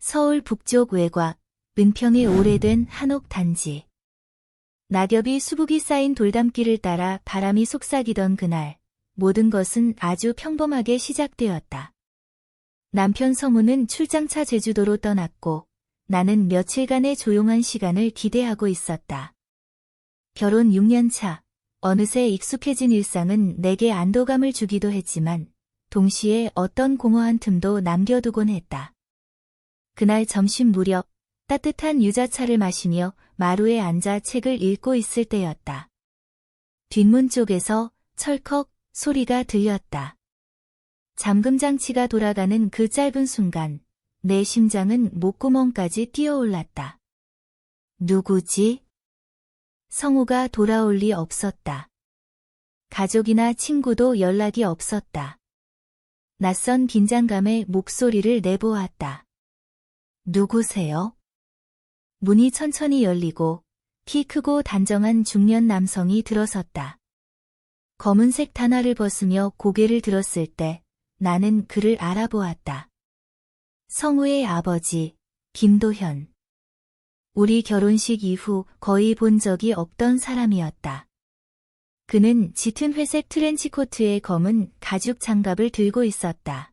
서울 북쪽 외곽, 은평의 오래된 한옥 단지. 낙엽이 수북이 쌓인 돌담길을 따라 바람이 속삭이던 그날, 모든 것은 아주 평범하게 시작되었다. 남편 성우는 출장차 제주도로 떠났고, 나는 며칠간의 조용한 시간을 기대하고 있었다. 결혼 6년 차, 어느새 익숙해진 일상은 내게 안도감을 주기도 했지만, 동시에 어떤 공허한 틈도 남겨두곤 했다. 그날 점심 무렵, 따뜻한 유자차를 마시며 마루에 앉아 책을 읽고 있을 때였다. 뒷문 쪽에서 철컥 소리가 들렸다. 잠금 장치가 돌아가는 그 짧은 순간, 내 심장은 목구멍까지 뛰어올랐다. 누구지? 성우가 돌아올 리 없었다. 가족이나 친구도 연락이 없었다. 낯선 긴장감에 목소리를 내보았다. 누구세요? 문이 천천히 열리고 키 크고 단정한 중년 남성이 들어섰다. 검은색 단화를 벗으며 고개를 들었을 때 나는 그를 알아보았다. 성우의 아버지, 김도현. 우리 결혼식 이후 거의 본 적이 없던 사람이었다. 그는 짙은 회색 트렌치코트에 검은 가죽 장갑을 들고 있었다.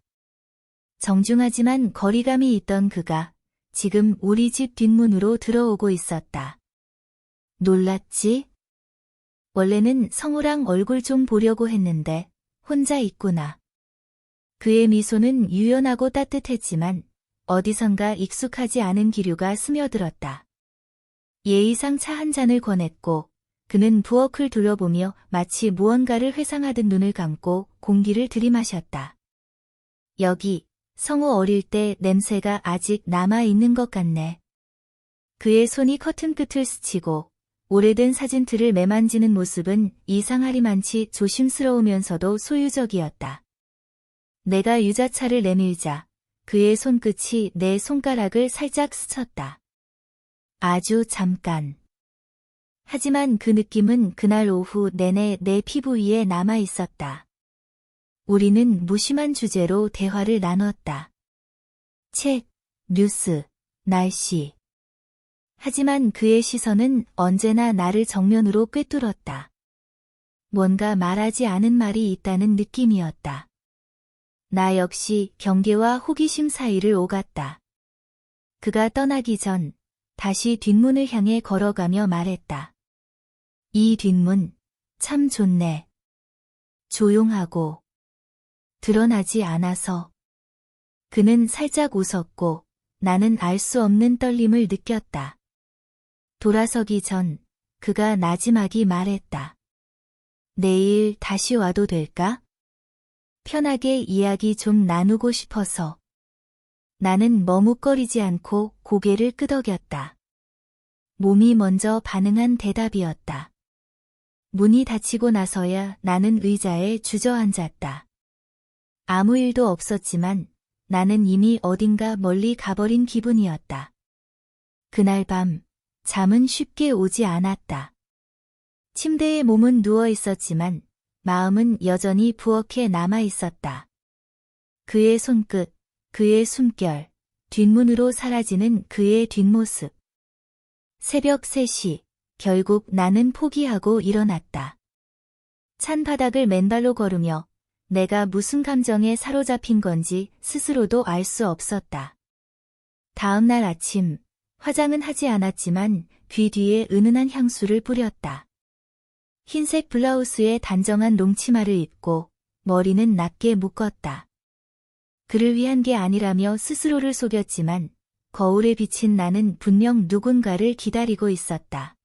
정중하지만 거리감이 있던 그가 지금 우리 집 뒷문으로 들어오고 있었다. 놀랐지? 원래는 성우랑 얼굴 좀 보려고 했는데 혼자 있구나. 그의 미소는 유연하고 따뜻했지만 어디선가 익숙하지 않은 기류가 스며들었다. 예의상 차 한 잔을 권했고 그는 부엌을 둘러보며 마치 무언가를 회상하듯 눈을 감고 공기를 들이마셨다. 여기 성우 어릴 때 냄새가 아직 남아있는 것 같네. 그의 손이 커튼 끝을 스치고 오래된 사진틀을 매만지는 모습은 이상하리만치 조심스러우면서도 소유적이었다. 내가 유자차를 내밀자 그의 손끝이 내 손가락을 살짝 스쳤다. 아주 잠깐. 하지만 그 느낌은 그날 오후 내내 내 피부 위에 남아 있었다. 우리는 무심한 주제로 대화를 나눴다. 책, 뉴스, 날씨. 하지만 그의 시선은 언제나 나를 정면으로 꿰뚫었다. 뭔가 말하지 않은 말이 있다는 느낌이었다. 나 역시 경계와 호기심 사이를 오갔다. 그가 떠나기 전 다시 뒷문을 향해 걸어가며 말했다. 이 뒷문 참 좋네. 조용하고 드러나지 않아서. 그는 살짝 웃었고 나는 알 수 없는 떨림을 느꼈다. 돌아서기 전 그가 나지막이 말했다. 내일 다시 와도 될까? 편하게 이야기 좀 나누고 싶어서. 나는 머뭇거리지 않고 고개를 끄덕였다. 몸이 먼저 반응한 대답이었다. 문이 닫히고 나서야 나는 의자에 주저앉았다. 아무 일도 없었지만 나는 이미 어딘가 멀리 가버린 기분이었다. 그날 밤 잠은 쉽게 오지 않았다. 침대에 몸은 누워 있었지만 마음은 여전히 부엌에 남아 있었다. 그의 손끝, 그의 숨결, 뒷문으로 사라지는 그의 뒷모습. 새벽 3시, 결국 나는 포기하고 일어났다. 찬 바닥을 맨발로 걸으며 내가 무슨 감정에 사로잡힌 건지 스스로도 알 수 없었다. 다음 날 아침, 화장은 하지 않았지만 귀 뒤에 은은한 향수를 뿌렸다. 흰색 블라우스에 단정한 롱치마를 입고 머리는 낮게 묶었다. 그를 위한 게 아니라며 스스로를 속였지만 거울에 비친 나는 분명 누군가를 기다리고 있었다.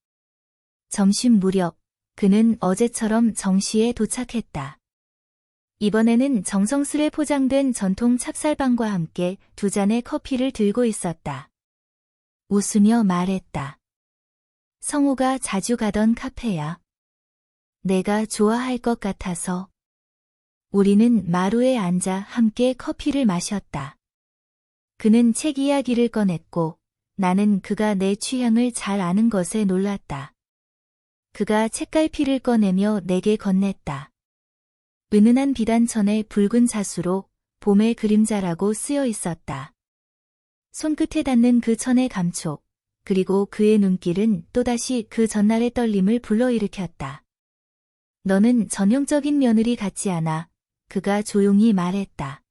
점심 무렵 그는 어제처럼 정시에 도착했다. 이번에는 정성스레 포장된 전통 찹쌀빵과 함께 2잔의 커피를 들고 있었다. 웃으며 말했다. 성우가 자주 가던 카페야. 내가 좋아할 것 같아서. 우리는 마루에 앉아 함께 커피를 마셨다. 그는 책 이야기를 꺼냈고 나는 그가 내 취향을 잘 아는 것에 놀랐다. 그가 책갈피를 꺼내며 내게 건넸다. 은은한 비단천의 붉은 자수로 봄의 그림자라고 쓰여 있었다. 손끝에 닿는 그 천의 감촉, 그리고 그의 눈길은 또다시 그 전날의 떨림을 불러일으켰다. 너는 전형적인 며느리 같지 않아. 그가 조용히 말했다.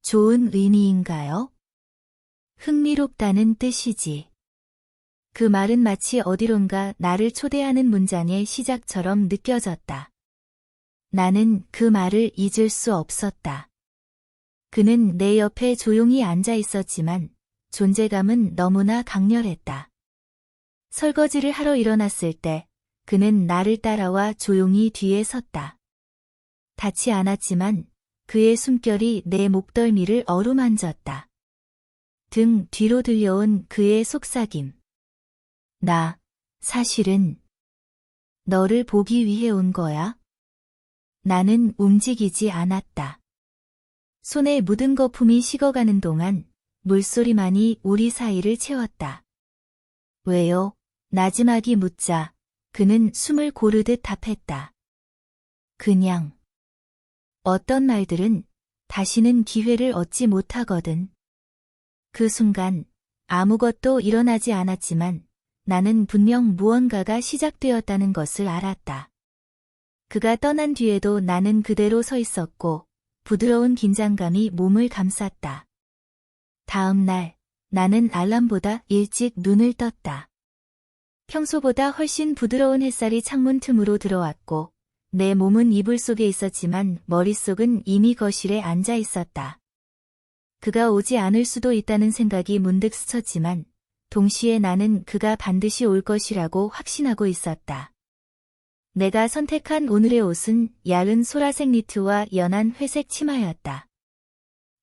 좋은 의미인가요? 흥미롭다는 뜻이지. 그 말은 마치 어디론가 나를 초대하는 문장의 시작처럼 느껴졌다. 나는 그 말을 잊을 수 없었다. 그는 내 옆에 조용히 앉아 있었지만 존재감은 너무나 강렬했다. 설거지를 하러 일어났을 때 그는 나를 따라와 조용히 뒤에 섰다. 닿지 않았지만 그의 숨결이 내 목덜미를 어루만졌다. 등 뒤로 들려온 그의 속삭임. 나, 사실은 너를 보기 위해 온 거야. 나는 움직이지 않았다. 손에 묻은 거품이 식어가는 동안 물소리만이 우리 사이를 채웠다. 왜요? 나지막이 묻자 그는 숨을 고르듯 답했다. 그냥. 어떤 말들은 다시는 기회를 얻지 못하거든. 그 순간 아무것도 일어나지 않았지만 나는 분명 무언가가 시작되었다는 것을 알았다. 그가 떠난 뒤에도 나는 그대로 서 있었고 부드러운 긴장감이 몸을 감쌌다. 다음 날 나는 알람보다 일찍 눈을 떴다. 평소보다 훨씬 부드러운 햇살이 창문 틈으로 들어왔고 내 몸은 이불 속에 있었지만 머릿속은 이미 거실에 앉아 있었다. 그가 오지 않을 수도 있다는 생각이 문득 스쳤지만 동시에 나는 그가 반드시 올 것이라고 확신하고 있었다. 내가 선택한 오늘의 옷은 얇은 소라색 니트와 연한 회색 치마였다.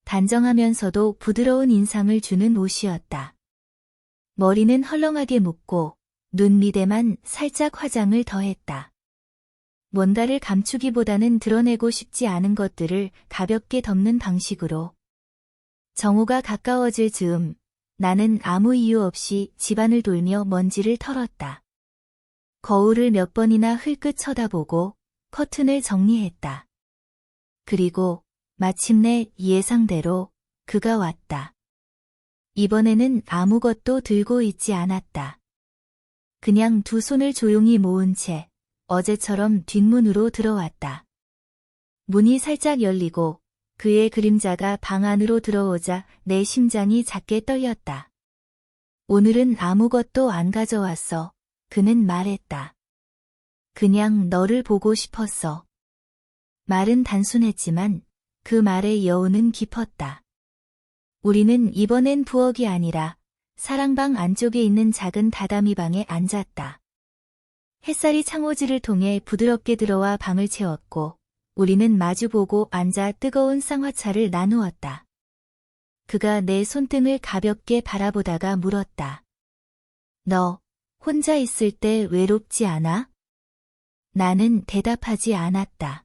단정하면서도 부드러운 인상을 주는 옷이었다. 머리는 헐렁하게 묶고 눈 밑에만 살짝 화장을 더했다. 뭔가를 감추기보다는 드러내고 싶지 않은 것들을 가볍게 덮는 방식으로. 정오가 가까워질 즈음 나는 아무 이유 없이 집안을 돌며 먼지를 털었다. 거울을 몇 번이나 흘끗 쳐다보고 커튼을 정리했다. 그리고 마침내 예상대로 그가 왔다. 이번에는 아무것도 들고 있지 않았다. 그냥 두 손을 조용히 모은 채 어제처럼 뒷문으로 들어왔다. 문이 살짝 열리고 그의 그림자가 방 안으로 들어오자 내 심장이 작게 떨렸다. 오늘은 아무것도 안 가져왔어. 그는 말했다. 그냥 너를 보고 싶었어. 말은 단순했지만 그 말의 여운은 깊었다. 우리는 이번엔 부엌이 아니라 사랑방 안쪽에 있는 작은 다다미 방에 앉았다. 햇살이 창호지를 통해 부드럽게 들어와 방을 채웠고 우리는 마주보고 앉아 뜨거운 쌍화차를 나누었다. 그가 내 손등을 가볍게 바라보다가 물었다. 너 혼자 있을 때 외롭지 않아? 나는 대답하지 않았다.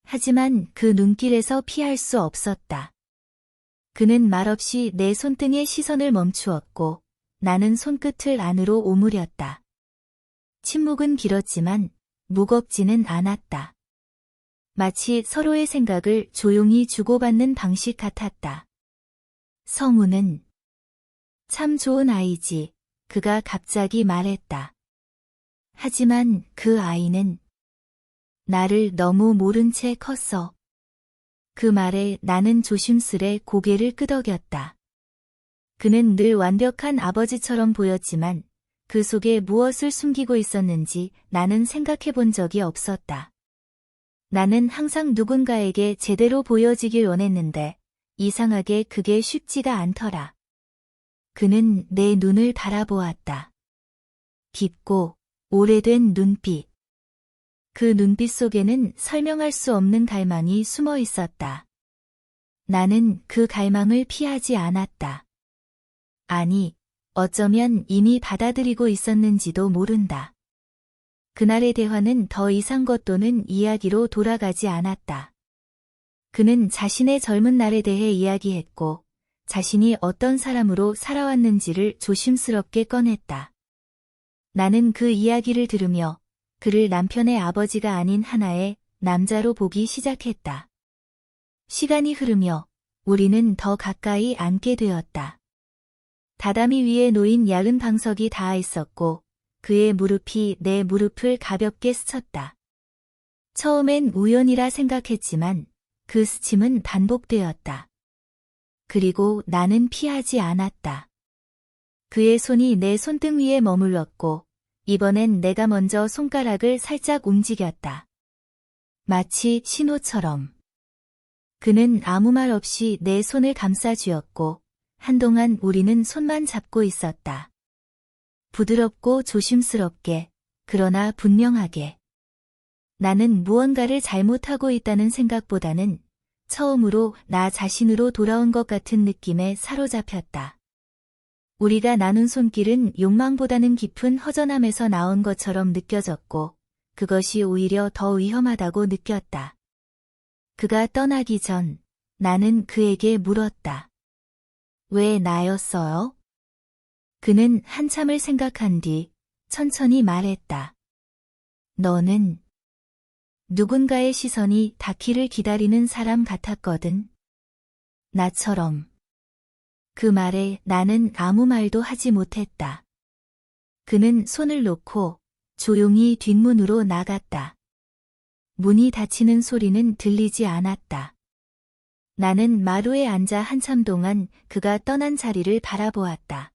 하지만 그 눈길에서 피할 수 없었다. 그는 말없이 내 손등에 시선을 멈추었고 나는 손끝을 안으로 오므렸다. 침묵은 길었지만 무겁지는 않았다. 마치 서로의 생각을 조용히 주고받는 방식 같았다. 성우는 참 좋은 아이지. 그가 갑자기 말했다. 하지만 그 아이는 나를 너무 모른 채 컸어. 그 말에 나는 조심스레 고개를 끄덕였다. 그는 늘 완벽한 아버지처럼 보였지만 그 속에 무엇을 숨기고 있었는지 나는 생각해 본 적이 없었다. 나는 항상 누군가에게 제대로 보여지길 원했는데 이상하게 그게 쉽지가 않더라. 그는 내 눈을 바라보았다. 깊고 오래된 눈빛. 그 눈빛 속에는 설명할 수 없는 갈망이 숨어 있었다. 나는 그 갈망을 피하지 않았다. 아니, 어쩌면 이미 받아들이고 있었는지도 모른다. 그날의 대화는 더 이상 것 또는 이야기로 돌아가지 않았다. 그는 자신의 젊은 날에 대해 이야기했고 자신이 어떤 사람으로 살아왔는지를 조심스럽게 꺼냈다. 나는 그 이야기를 들으며 그를 남편의 아버지가 아닌 하나의 남자로 보기 시작했다. 시간이 흐르며 우리는 더 가까이 앉게 되었다. 다다미 위에 놓인 얇은 방석이 닿아 있었고 그의 무릎이 내 무릎을 가볍게 스쳤다. 처음엔 우연이라 생각했지만 그 스침은 반복되었다. 그리고 나는 피하지 않았다. 그의 손이 내 손등 위에 머물렀고 이번엔 내가 먼저 손가락을 살짝 움직였다. 마치 신호처럼. 그는 아무 말 없이 내 손을 감싸쥐었고 한동안 우리는 손만 잡고 있었다. 부드럽고 조심스럽게, 그러나 분명하게. 나는 무언가를 잘못하고 있다는 생각보다는 처음으로 나 자신으로 돌아온 것 같은 느낌에 사로잡혔다. 우리가 나눈 손길은 욕망보다는 깊은 허전함에서 나온 것처럼 느껴졌고 그것이 오히려 더 위험하다고 느꼈다. 그가 떠나기 전 나는 그에게 물었다. 왜 나였어요? 그는 한참을 생각한 뒤 천천히 말했다. 너는 누군가의 시선이 닿기를 기다리는 사람 같았거든. 나처럼. 그 말에 나는 아무 말도 하지 못했다. 그는 손을 놓고 조용히 뒷문으로 나갔다. 문이 닫히는 소리는 들리지 않았다. 나는 마루에 앉아 한참 동안 그가 떠난 자리를 바라보았다.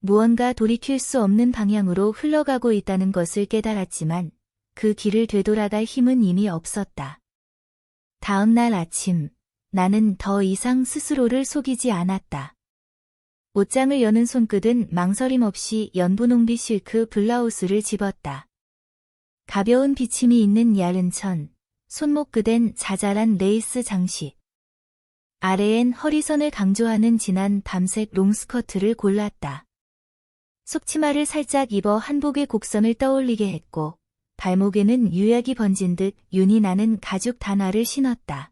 무언가 돌이킬 수 없는 방향으로 흘러가고 있다는 것을 깨달았지만 그 길을 되돌아갈 힘은 이미 없었다. 다음 날 아침, 나는 더 이상 스스로를 속이지 않았다. 옷장을 여는 손끝은 망설임 없이 연분홍빛 실크 블라우스를 집었다. 가벼운 비침이 있는 얇은 천, 손목 끝엔 자잘한 레이스 장식. 아래엔 허리선을 강조하는 진한 밤색 롱스커트를 골랐다. 속치마를 살짝 입어 한복의 곡선을 떠올리게 했고 발목에는 유약이 번진 듯 윤이 나는 가죽 단화를 신었다.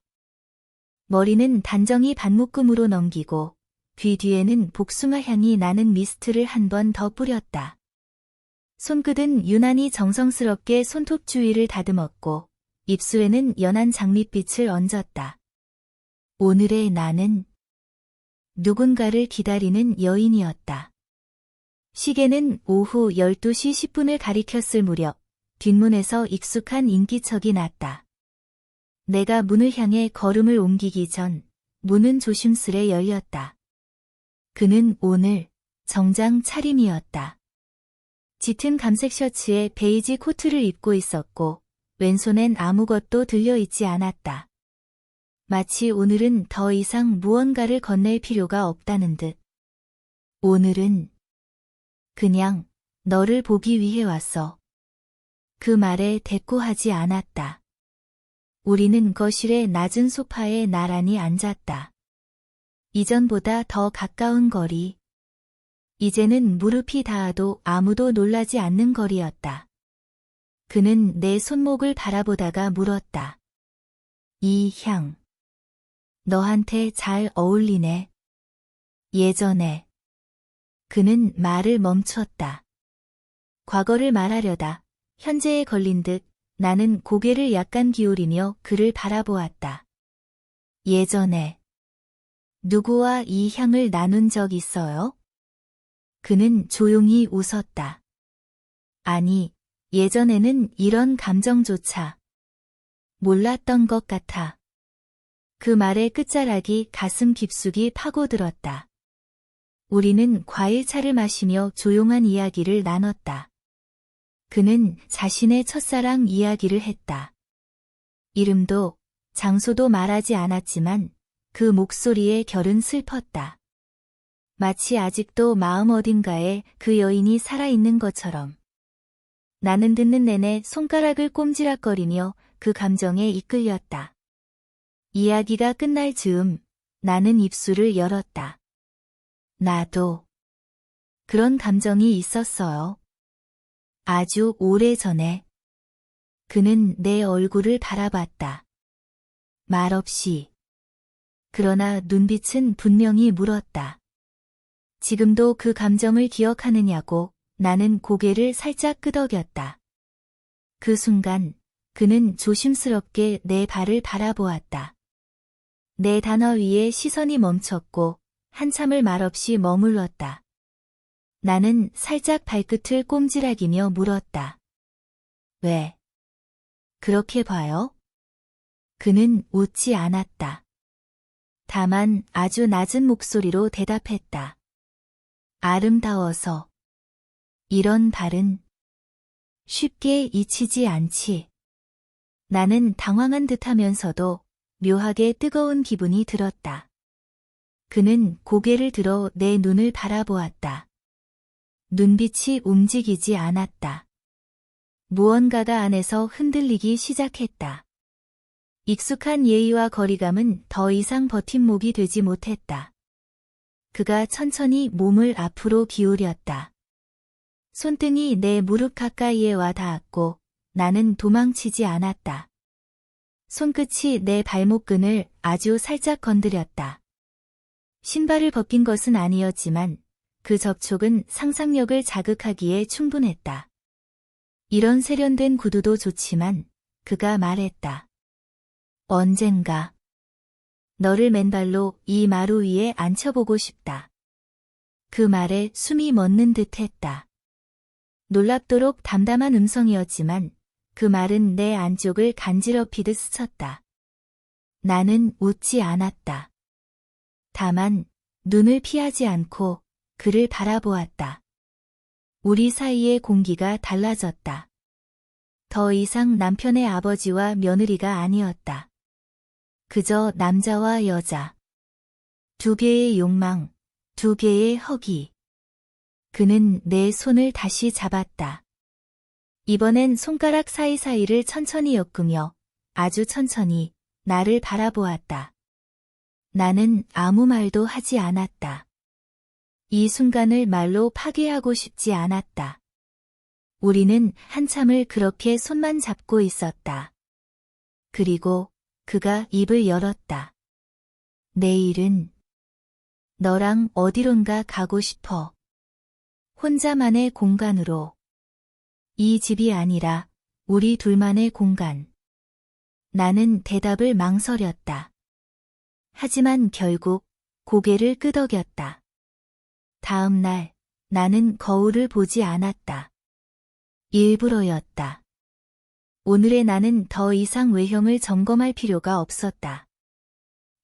머리는 단정히 반묶음으로 넘기고 귀 뒤에는 복숭아 향이 나는 미스트를 한 번 더 뿌렸다. 손끝은 유난히 정성스럽게 손톱 주위를 다듬었고 입술에는 연한 장밋빛을 얹었다. 오늘의 나는 누군가를 기다리는 여인이었다. 시계는 오후 12시 10분을 가리켰을 무렵 뒷문에서 익숙한 인기척이 났다. 내가 문을 향해 걸음을 옮기기 전 문은 조심스레 열렸다. 그는 오늘 정장 차림이었다. 짙은 감색 셔츠에 베이지 코트를 입고 있었고 왼손엔 아무것도 들려있지 않았다. 마치 오늘은 더 이상 무언가를 건넬 필요가 없다는 듯. 오늘은 그냥 너를 보기 위해 왔어. 그 말에 대꾸하지 않았다. 우리는 거실의 낮은 소파에 나란히 앉았다. 이전보다 더 가까운 거리. 이제는 무릎이 닿아도 아무도 놀라지 않는 거리였다. 그는 내 손목을 바라보다가 물었다. 이 향. 너한테 잘 어울리네. 예전에. 그는 말을 멈췄다. 과거를 말하려다 현재에 걸린 듯 나는 고개를 약간 기울이며 그를 바라보았다. 예전에. 누구와 이 향을 나눈 적 있어요? 그는 조용히 웃었다. 아니, 예전에는 이런 감정조차 몰랐던 것 같아. 그 말의 끝자락이 가슴 깊숙이 파고들었다. 우리는 과일차를 마시며 조용한 이야기를 나눴다. 그는 자신의 첫사랑 이야기를 했다. 이름도 장소도 말하지 않았지만 그 목소리의 결은 슬펐다. 마치 아직도 마음 어딘가에 그 여인이 살아있는 것처럼. 나는 듣는 내내 손가락을 꼼지락거리며 그 감정에 이끌렸다. 이야기가 끝날 즈음 나는 입술을 열었다. 나도 그런 감정이 있었어요. 아주 오래전에. 그는 내 얼굴을 바라봤다. 말없이. 그러나 눈빛은 분명히 물었다. 지금도 그 감정을 기억하느냐고. 나는 고개를 살짝 끄덕였다. 그 순간 그는 조심스럽게 내 발을 바라보았다. 내 단화 위에 시선이 멈췄고 한참을 말없이 머물렀다. 나는 살짝 발끝을 꼼지락이며 물었다. 왜? 그렇게 봐요? 그는 웃지 않았다. 다만 아주 낮은 목소리로 대답했다. 아름다워서. 이런 발은 쉽게 잊히지 않지. 나는 당황한 듯하면서도 묘하게 뜨거운 기분이 들었다. 그는 고개를 들어 내 눈을 바라보았다. 눈빛이 움직이지 않았다. 무언가가 안에서 흔들리기 시작했다. 익숙한 예의와 거리감은 더 이상 버팀목이 되지 못했다. 그가 천천히 몸을 앞으로 기울였다. 손등이 내 무릎 가까이에 와 닿았고 나는 도망치지 않았다. 손끝이 내 발목끈을 아주 살짝 건드렸다. 신발을 벗긴 것은 아니었지만 그 접촉은 상상력을 자극하기에 충분했다. 이런 세련된 구두도 좋지만 그가 말했다. 언젠가 너를 맨발로 이 마루 위에 앉혀보고 싶다. 그 말에 숨이 멎는 듯했다. 놀랍도록 담담한 음성이었지만 그 말은 내 안쪽을 간지럽히듯 스쳤다. 나는 웃지 않았다. 다만 눈을 피하지 않고 그를 바라보았다. 우리 사이의 공기가 달라졌다. 더 이상 남편의 아버지와 며느리가 아니었다. 그저 남자와 여자. 두 개의 욕망, 두 개의 허기. 그는 내 손을 다시 잡았다. 이번엔 손가락 사이사이를 천천히 엮으며 아주 천천히 나를 바라보았다. 나는 아무 말도 하지 않았다. 이 순간을 말로 파괴하고 싶지 않았다. 우리는 한참을 그렇게 손만 잡고 있었다. 그리고 그가 입을 열었다. 내일은 너랑 어디론가 가고 싶어. 혼자만의 공간으로. 이 집이 아니라 우리 둘만의 공간. 나는 대답을 망설였다. 하지만 결국 고개를 끄덕였다. 다음 날 나는 거울을 보지 않았다. 일부러였다. 오늘의 나는 더 이상 외형을 점검할 필요가 없었다.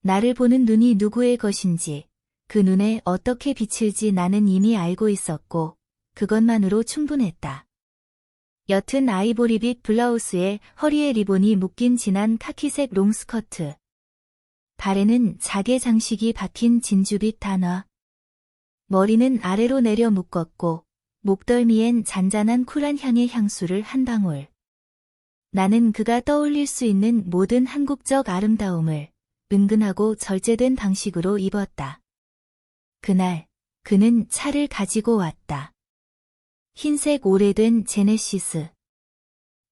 나를 보는 눈이 누구의 것인지, 그 눈에 어떻게 비칠지 나는 이미 알고 있었고, 그것만으로 충분했다. 옅은 아이보리빛 블라우스에 허리에 리본이 묶인 진한 카키색 롱스커트. 발에는 자개 장식이 박힌 진주빛 단화. 머리는 아래로 내려 묶었고 목덜미엔 잔잔한 쿨한 향의 향수를 한 방울. 나는 그가 떠올릴 수 있는 모든 한국적 아름다움을 은근하고 절제된 방식으로 입었다. 그날 그는 차를 가지고 왔다. 흰색 오래된 제네시스.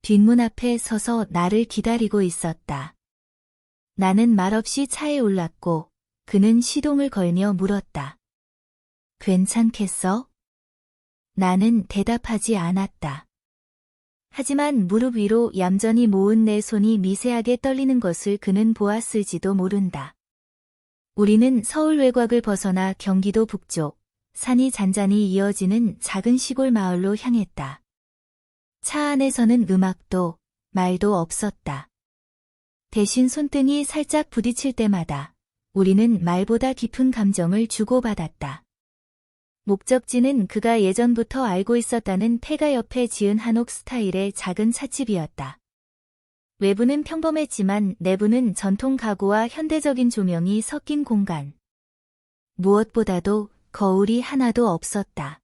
뒷문 앞에 서서 나를 기다리고 있었다. 나는 말없이 차에 올랐고 그는 시동을 걸며 물었다. 괜찮겠어? 나는 대답하지 않았다. 하지만 무릎 위로 얌전히 모은 내 손이 미세하게 떨리는 것을 그는 보았을지도 모른다. 우리는 서울 외곽을 벗어나 경기도 북쪽, 산이 잔잔히 이어지는 작은 시골 마을로 향했다. 차 안에서는 음악도, 말도 없었다. 대신 손등이 살짝 부딪힐 때마다 우리는 말보다 깊은 감정을 주고받았다. 목적지는 그가 예전부터 알고 있었다는 폐가 옆에 지은 한옥 스타일의 작은 찻집이었다. 외부는 평범했지만 내부는 전통 가구와 현대적인 조명이 섞인 공간. 무엇보다도 거울이 하나도 없었다.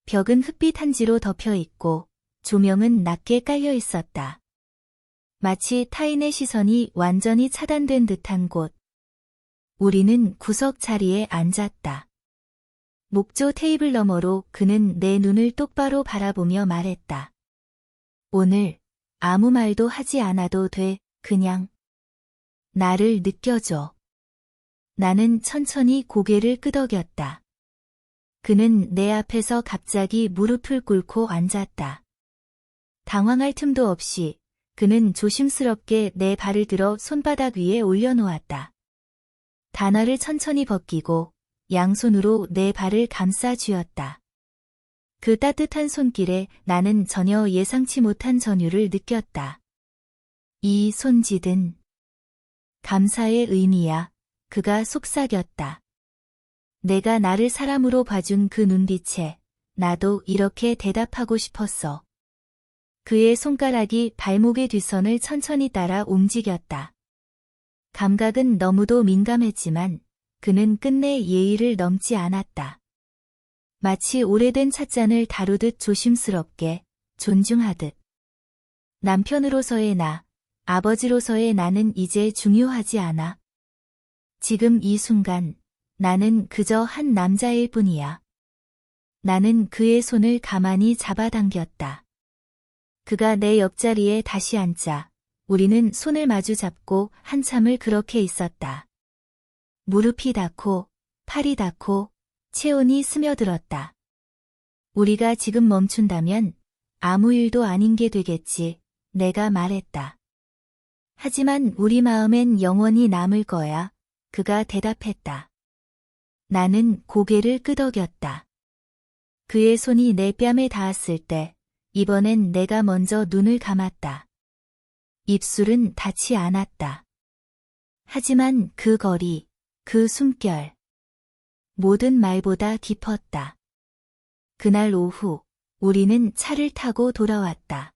벽은 흑빛 한지로 덮여 있고 조명은 낮게 깔려 있었다. 마치 타인의 시선이 완전히 차단된 듯한 곳. 우리는 구석 자리에 앉았다. 목조 테이블 너머로 그는 내 눈을 똑바로 바라보며 말했다. 오늘 아무 말도 하지 않아도 돼, 그냥. 나를 느껴줘. 나는 천천히 고개를 끄덕였다. 그는 내 앞에서 갑자기 무릎을 꿇고 앉았다. 당황할 틈도 없이 그는 조심스럽게 내 발을 들어 손바닥 위에 올려놓았다. 단화를 천천히 벗기고 양손으로 내 발을 감싸 쥐었다. 그 따뜻한 손길에 나는 전혀 예상치 못한 전율을 느꼈다. 이 손짓은 감사의 의미야. 그가 속삭였다. 내가 나를 사람으로 봐준 그 눈빛에 나도 이렇게 대답하고 싶었어. 그의 손가락이 발목의 뒷선을 천천히 따라 움직였다. 감각은 너무도 민감했지만 그는 끝내 예의를 넘지 않았다. 마치 오래된 찻잔을 다루듯 조심스럽게, 존중하듯. 남편으로서의 나, 아버지로서의 나는 이제 중요하지 않아. 지금 이 순간 나는 그저 한 남자일 뿐이야. 나는 그의 손을 가만히 잡아당겼다. 그가 내 옆자리에 다시 앉자 우리는 손을 마주 잡고 한참을 그렇게 있었다. 무릎이 닿고 팔이 닿고 체온이 스며들었다. 우리가 지금 멈춘다면 아무 일도 아닌 게 되겠지, 내가 말했다. 하지만 우리 마음엔 영원히 남을 거야, 그가 대답했다. 나는 고개를 끄덕였다. 그의 손이 내 뺨에 닿았을 때 이번엔 내가 먼저 눈을 감았다. 입술은 닿지 않았다. 하지만 그 거리, 그 숨결, 모든 말보다 깊었다. 그날 오후 우리는 차를 타고 돌아왔다.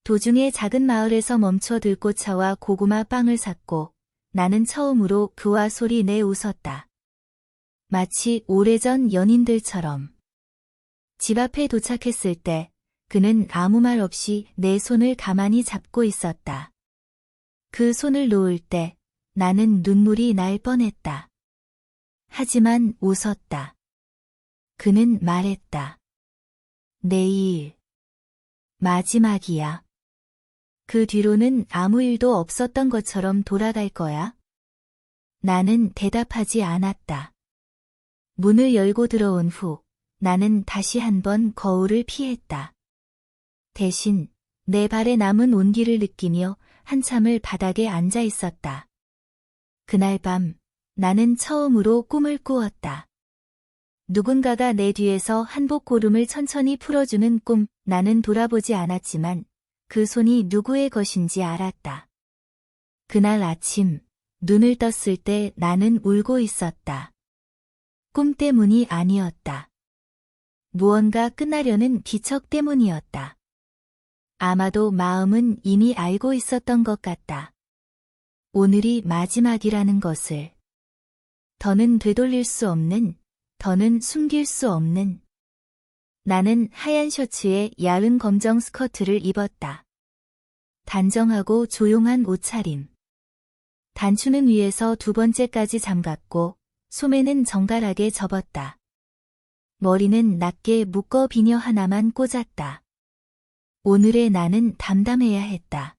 도중에 작은 마을에서 멈춰 들꽃차와 고구마 빵을 샀고 나는 처음으로 그와 소리 내 웃었다. 마치 오래전 연인들처럼. 집 앞에 도착했을 때 그는 아무 말 없이 내 손을 가만히 잡고 있었다. 그 손을 놓을 때 나는 눈물이 날 뻔했다. 하지만 웃었다. 그는 말했다. 내일 마지막이야. 그 뒤로는 아무 일도 없었던 것처럼 돌아갈 거야? 나는 대답하지 않았다. 문을 열고 들어온 후 나는 다시 한번 거울을 피했다. 대신 내 발에 남은 온기를 느끼며 한참을 바닥에 앉아 있었다. 그날 밤 나는 처음으로 꿈을 꾸었다. 누군가가 내 뒤에서 한복고름을 천천히 풀어주는 꿈. 나는 돌아보지 않았지만 그 손이 누구의 것인지 알았다. 그날 아침 눈을 떴을 때 나는 울고 있었다. 꿈 때문이 아니었다. 무언가 끝나려는 기척 때문이었다. 아마도 마음은 이미 알고 있었던 것 같다. 오늘이 마지막이라는 것을. 더는 되돌릴 수 없는, 더는 숨길 수 없는. 나는 하얀 셔츠에 야른 검정 스커트를 입었다. 단정하고 조용한 옷차림. 단추는 위에서 두 번째까지 잠갔고 소매는 정갈하게 접었다. 머리는 낮게 묶어 비녀 하나만 꽂았다. 오늘의 나는 담담해야 했다.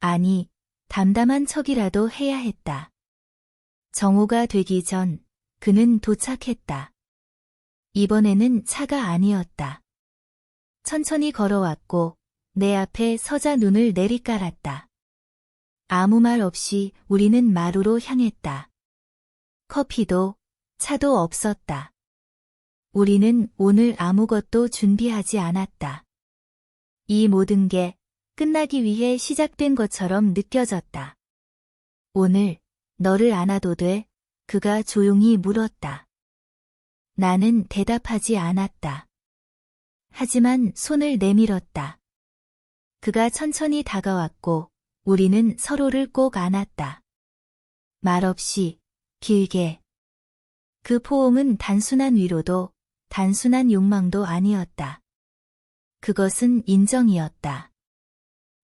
아니, 담담한 척이라도 해야 했다. 정오가 되기 전 그는 도착했다. 이번에는 차가 아니었다. 천천히 걸어왔고 내 앞에 서자 눈을 내리깔았다. 아무 말 없이 우리는 마루로 향했다. 커피도 차도 없었다. 우리는 오늘 아무것도 준비하지 않았다. 이 모든 게 끝나기 위해 시작된 것처럼 느껴졌다. 오늘 너를 안아도 돼? 그가 조용히 물었다. 나는 대답하지 않았다. 하지만 손을 내밀었다. 그가 천천히 다가왔고 우리는 서로를 꼭 안았다. 말없이, 길게. 그 포옹은 단순한 위로도, 단순한 욕망도 아니었다. 그것은 인정이었다.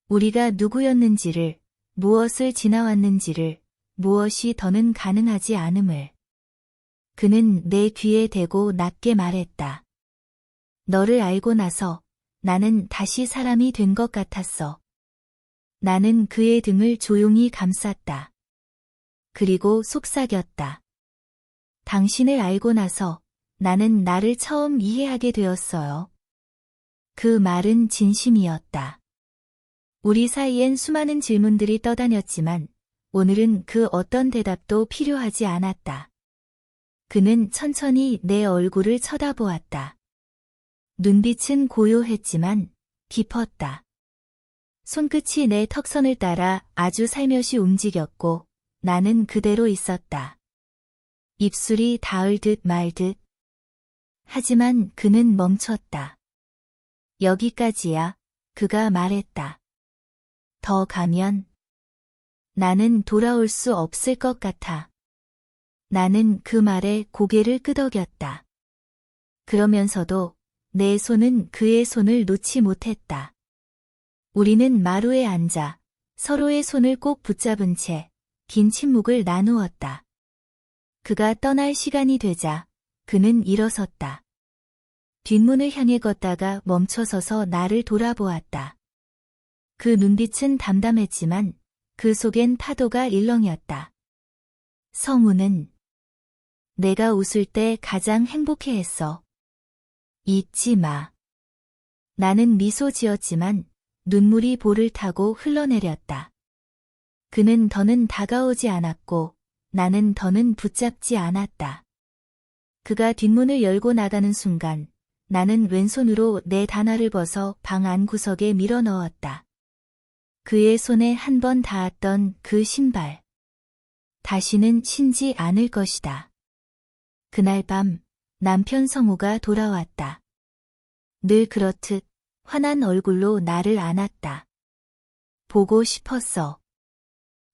우리가 누구였는지를, 무엇을 지나왔는지를, 무엇이 더는 가능하지 않음을. 그는 내 귀에 대고 낮게 말했다. 너를 알고 나서 나는 다시 사람이 된 것 같았어. 나는 그의 등을 조용히 감쌌다. 그리고 속삭였다. 당신을 알고 나서 나는 나를 처음 이해하게 되었어요. 그 말은 진심이었다. 우리 사이엔 수많은 질문들이 떠다녔지만 오늘은 그 어떤 대답도 필요하지 않았다. 그는 천천히 내 얼굴을 쳐다보았다. 눈빛은 고요했지만 깊었다. 손끝이 내 턱선을 따라 아주 살며시 움직였고 나는 그대로 있었다. 입술이 닿을 듯 말 듯. 하지만 그는 멈췄다. 여기까지야, 그가 말했다. 더 가면 나는 돌아올 수 없을 것 같아. 나는 그 말에 고개를 끄덕였다. 그러면서도 내 손은 그의 손을 놓지 못했다. 우리는 마루에 앉아 서로의 손을 꼭 붙잡은 채 긴 침묵을 나누었다. 그가 떠날 시간이 되자 그는 일어섰다. 뒷문을 향해 걷다가 멈춰서서 나를 돌아보았다. 그 눈빛은 담담했지만 그 속엔 파도가 일렁였다. 성우는 내가 웃을 때 가장 행복해했어. 잊지 마. 나는 미소 지었지만 눈물이 볼을 타고 흘러내렸다. 그는 더는 다가오지 않았고 나는 더는 붙잡지 않았다. 그가 뒷문을 열고 나가는 순간 나는 왼손으로 내 단화를 벗어 방 안 구석에 밀어 넣었다. 그의 손에 한 번 닿았던 그 신발. 다시는 신지 않을 것이다. 그날 밤 남편 성우가 돌아왔다. 늘 그렇듯 환한 얼굴로 나를 안았다. 보고 싶었어.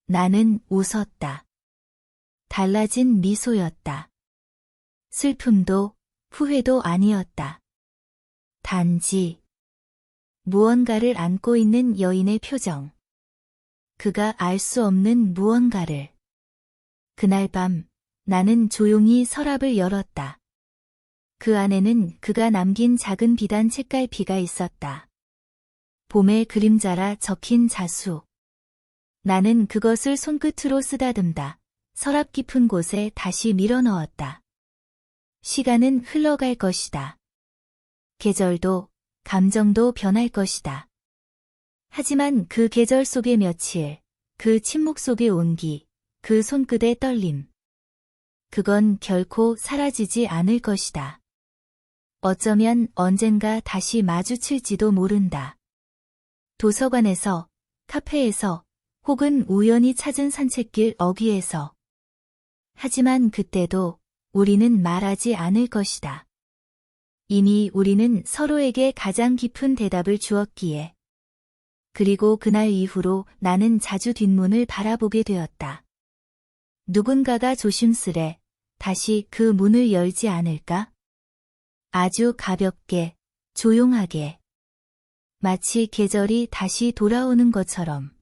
나는 웃었다. 달라진 미소였다. 슬픔도 후회도 아니었다. 단지 무언가를 안고 있는 여인의 표정. 그가 알 수 없는 무언가를. 그날 밤 나는 조용히 서랍을 열었다. 그 안에는 그가 남긴 작은 비단 책갈피가 있었다. 봄의 그림자라 적힌 자수. 나는 그것을 손끝으로 쓰다듬다 서랍 깊은 곳에 다시 밀어넣었다. 시간은 흘러갈 것이다. 계절도, 감정도 변할 것이다. 하지만 그 계절 속의 며칠, 그 침묵 속의 온기, 그 손끝의 떨림. 그건 결코 사라지지 않을 것이다. 어쩌면 언젠가 다시 마주칠지도 모른다. 도서관에서, 카페에서, 혹은 우연히 찾은 산책길 어귀에서. 하지만 그때도 우리는 말하지 않을 것이다. 이미 우리는 서로에게 가장 깊은 대답을 주었기에. 그리고 그날 이후로 나는 자주 뒷문을 바라보게 되었다. 누군가가 조심스레 다시 그 문을 열지 않을까? 아주 가볍게, 조용하게. 마치 계절이 다시 돌아오는 것처럼.